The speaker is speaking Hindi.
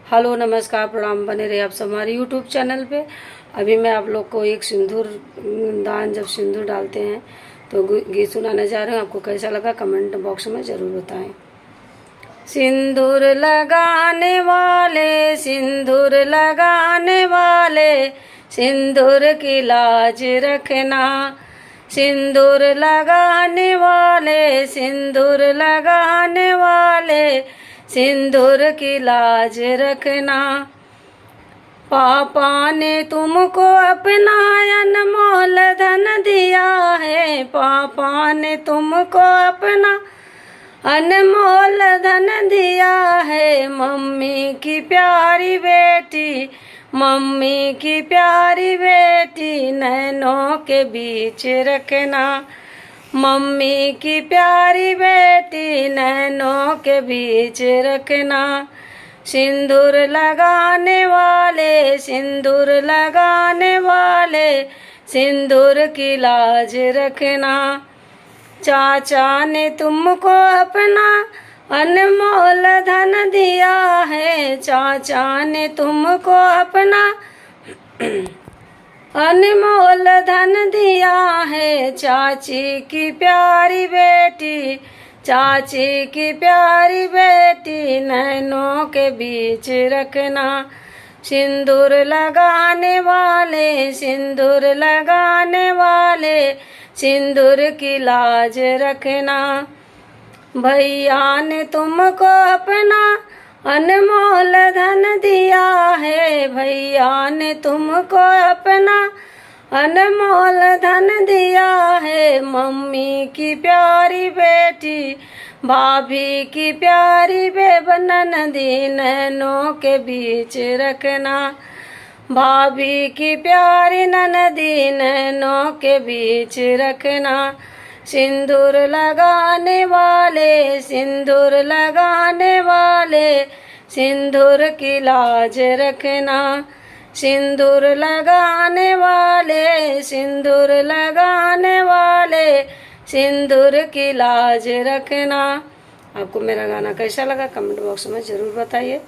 हेलो नमस्कार प्रणाम, बने रहे आप सब हमारे यूट्यूब चैनल पे। अभी मैं आप लोग को एक सिंदूर दान, जब सिंदूर डालते हैं तो गीत सुनाने जा रहे हैं। आपको कैसा लगा कमेंट बॉक्स में ज़रूर बताएं। सिंदूर लगाने वाले, सिंदूर लगाने वाले, सिंदूर की लाज रखना। सिंदूर लगाने वाले, सिंदूर लगाने वाले, सिंदूर की लाज रखना। पापा ने तुमको अपना अनमोल धन दिया है, पापा ने तुमको अपना अनमोल धन दिया है। मम्मी की प्यारी बेटी, मम्मी की प्यारी बेटी, नैनों के बीच रखना। मम्मी की प्यारी बेटी, नैनों के बीच रखना। सिंदूर लगाने वाले, सिंदूर लगाने वाले, सिंदूर की लाज रखना। चाचा ने तुमको अपना अनमोल धन दिया है, चाचा ने तुमको अपना अनमोल धन दिया है। चाची की प्यारी बेटी, चाची की प्यारी बेटी, नैनों के बीच रखना। सिंदूर लगाने वाले, सिंदूर लगाने वाले, सिंदूर की लाज रखना। भैया ने तुमको अपना अनमोल धन दिया है, भैया ने तुमको अपना अनमोल धन दिया है। मम्मी की प्यारी बेटी, भाभी की प्यारी ननदी, नैनों के बीच रखना। भाभी की प्यारी ननदी, नैनों के बीच रखना। सिंदूर लगाने वाले, सिंदूर लगाने वाले, सिंदूर की लाज रखना। सिंदूर लगाने वाले, सिंदूर लगाने वाले, सिंदूर की लाज रखना। आपको मेरा गाना कैसा लगा कमेंट बॉक्स में ज़रूर बताइए।